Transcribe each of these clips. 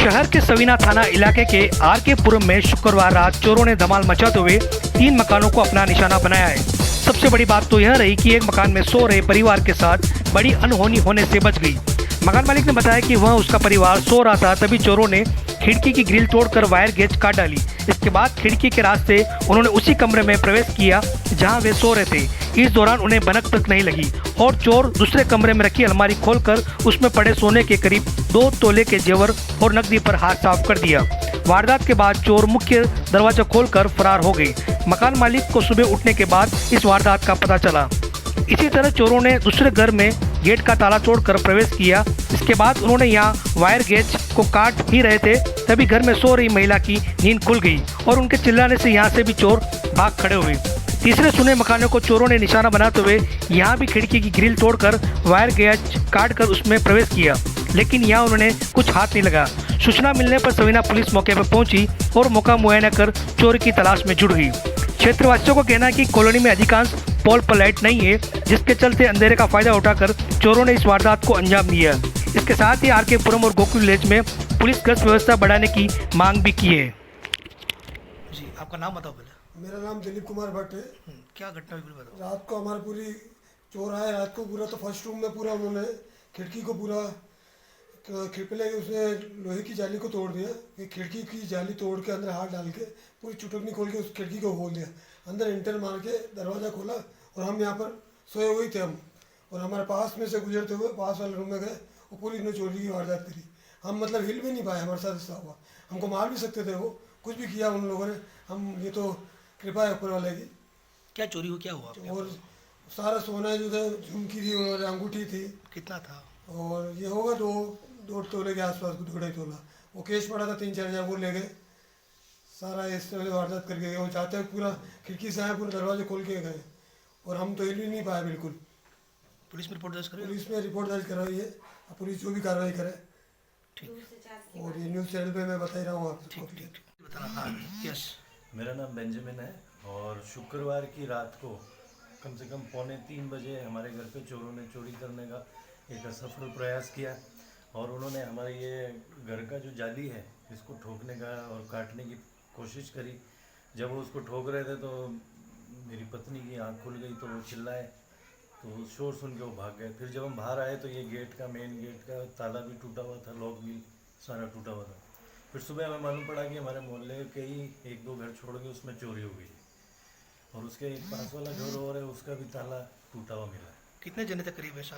शहर के सवीना थाना इलाके के आरके पुरम में शुक्रवार रात चोरों ने धमाल मचाते हुए 3 मकानों को अपना निशाना बनाया है। सबसे बड़ी बात तो यह रही कि एक मकान में सो रहे परिवार के साथ बड़ी अनहोनी होने से बच गई। मकान मालिक ने बताया कि वह उसका परिवार सो रहा था, तभी चोरों ने खिड़की की ग्रिल तोड़कर वायर गेज काट डाली। इसके बाद खिड़की के रास्ते उन्होंने उसी कमरे में प्रवेश किया जहां वे सो रहे थे। इस दौरान उन्हें भनक तक नहीं लगी और चोर दूसरे कमरे में रखी अलमारी खोलकर उसमें पड़े सोने के करीब 2 तोले के जेवर और नकदी पर हाथ साफ कर दिया। वारदात के बाद चोर मुख्य दरवाजा खोलकर फरार हो गए। मकान मालिक को सुबह उठने के बाद इस वारदात का पता चला। इसी तरह चोरों ने दूसरे घर में गेट का ताला तोड़कर प्रवेश किया। इसके बाद उन्होंने यहाँ वायर गेज को काट ही रहे थे, तभी घर में सो रही महिला की नींद खुल गई और उनके चिल्लाने से यहाँ से भी चोर भाग खड़े हुए। तीसरे सुने मकानों को चोरों ने निशाना बनाते हुए यहाँ भी खिड़की की ग्रिल तोड़कर वायर गेज काट कर उसमें प्रवेश किया, लेकिन यहाँ उन्होंने कुछ हाथ नहीं लगा। सूचना मिलने पर सवीना पुलिस मौके पर पहुंची और मौका मुआयना कर चोर की तलाश में जुट गई। क्षेत्रवासियों का कहना है कि कॉलोनी में अधिकांश पोल पर लाइट नहीं है, जिसके चलते अंधेरे का फायदा उठाकर चोरों ने इस वारदात को अंजाम दिया। इसके साथ ही आरके पुरम और गोकुल विलेज में पुलिस गश्त व्यवस्था बढ़ाने की मांग भी की है। जी, आपका नाम बताओ पहले। मेरा नाम दिलीप कुमार भट्ट है। क्या घटना हुई बताओ। रात को हमारे पूरी चोर आए, रात को पूरा तो फर्स्ट रूम में पूरा उन्होंने खिड़की को पूरा खिड़पले उसने लोहे की जाली को तोड़ दिया। कि खिड़की की जाली तोड़ के अंदर हाथ डाल के पूरी चुटकनी खोल के उस खिड़की को खोल दिया, अंदर इंटर मार के दरवाज़ा खोला और हम यहाँ पर सोए हुए थे हम, और हमारे पास में से गुजरते हुए पास वाले रूम में गए और पूरी इन्होंने चोरी की वारदात करी। हम मतलब हिल भी नहीं पाए, हमारे साथ ऐसा हुआ। हमको मार भी सकते थे, वो कुछ भी किया उन लोगों ने। हम ये तो कृपा है ऊपर वाले की। क्या चोरी हो, क्या हुआ? और सारा सोना जो था, झुमकी थी, उन्होंने अंगूठी थी। कितना था? और ये होगा दो तोले के आसपास, 2.5 तोला। वो केस पड़ा था 3-4 हज़ार, वो ले गए सारा। इस तरह वारदात करके गए। वो चाहते हैं पूरा खिड़की से आए, पूरे दरवाजे खोल के गए और हम तो हिल भी नहीं पाए बिल्कुल। पुलिस में रिपोर्ट दर्ज करें? पुलिस में रिपोर्ट दर्ज कराई है, अब पुलिस जो भी कार्रवाई करे। ठीक। और ये न्यूज़ चैनल पे मैं बता ही रहा हूँ आपको। ठीक बताना। हाँ, यस। मेरा नाम बेंजामिन है और शुक्रवार की रात को कम से कम 2:45 बजे हमारे घर पे चोरों ने चोरी करने का एक असफल प्रयास किया और उन्होंने हमारे ये घर का जो जाली है इसको ठोकने का और काटने की कोशिश करी। जब वो उसको ठोक रहे थे तो मेरी पत्नी की आंख खुल गई, तो वो चिल्लाए, तो शोर सुन के वो भाग गए। फिर जब हम बाहर आए तो ये मेन गेट का ताला भी टूटा हुआ था, लॉक भी सारा टूटा हुआ था। फिर सुबह हमें मालूम पड़ा कि हमारे मोहल्ले के ही 1-2 घर छोड़ के उसमें चोरी हो गई और उसके एक पास वाला घर और है, उसका भी ताला टूटा हुआ मिला। कितने जने थे करीब ऐसा?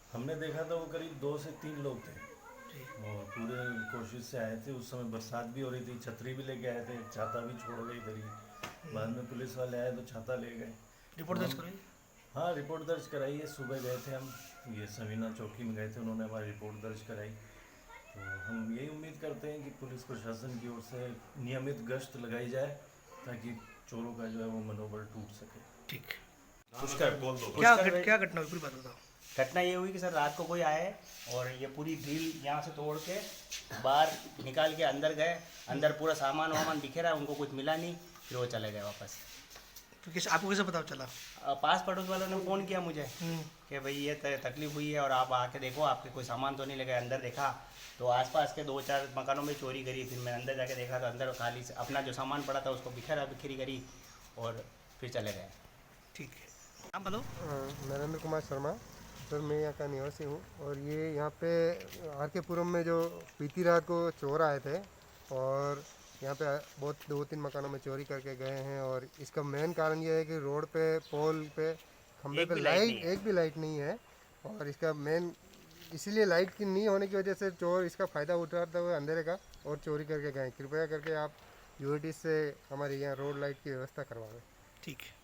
हमने देखा था वो करीब 2 से 3 लोग थे और पूरे कोशिश से आए थे। उस समय बरसात भी हो रही थी, छतरी भी लेके आए थे, छाता भी छोड़ गए इधर ही। बाद में पुलिस वाले आए तो छाता ले गए। रिपोर्ट दर्ज कराई? हाँ, रिपोर्ट दर्ज कराई है। सुबह गए थे हम, ये सवीना चौकी में गए थे, उन्होंने हमारी रिपोर्ट दर्ज कराई। तो हम यही उम्मीद करते हैं कि पुलिस प्रशासन की ओर से नियमित गश्त लगाई जाए ताकि चोरों का जो है वो मनोबल टूट सके। ठीक। क्या घटना हुई, पूरी बात बताओ। घटना ये हुई कि सर रात को कोई आए और ये पूरी ग्रिल यहाँ से तोड़ के बाहर निकाल के अंदर गए। अंदर पूरा सामान वामान बिखेरा, उनको कुछ मिला नहीं, फिर वो चले गए वापस। तो आपको कैसे पता चला? पास पड़ोस वालों ने फ़ोन किया मुझे कि भाई ये तकलीफ हुई है और आप आके देखो, आपके कोई सामान तो नहीं लगे। अंदर देखा तो आसपास के 2-4 मकानों में चोरी करी। फिर मैं अंदर जाके देखा तो अंदर खाली से अपना जो सामान पड़ा था उसको बिखरी करी और फिर चले गए। ठीक है, नाम बोलो। नरेंद्र कुमार शर्मा सर, मैं यहाँ का निवासी हूँ। और ये यहाँ पे आरके पुरम में जो बीती रात को चोर आए थे और यहाँ पे बहुत 2-3 मकानों में चोरी करके गए हैं। और इसका मेन कारण ये है कि रोड पे पोल पे खंबे पे एक भी लाइट नहीं है। और इसका मेन इसीलिए लाइट की नहीं होने की वजह से चोर इसका फ़ायदा उठाते हुए अंधेरे का और चोरी करके गए। कृपया करके आप यूएटी से हमारे यहाँ रोड लाइट की व्यवस्था करवाएं। ठीक है।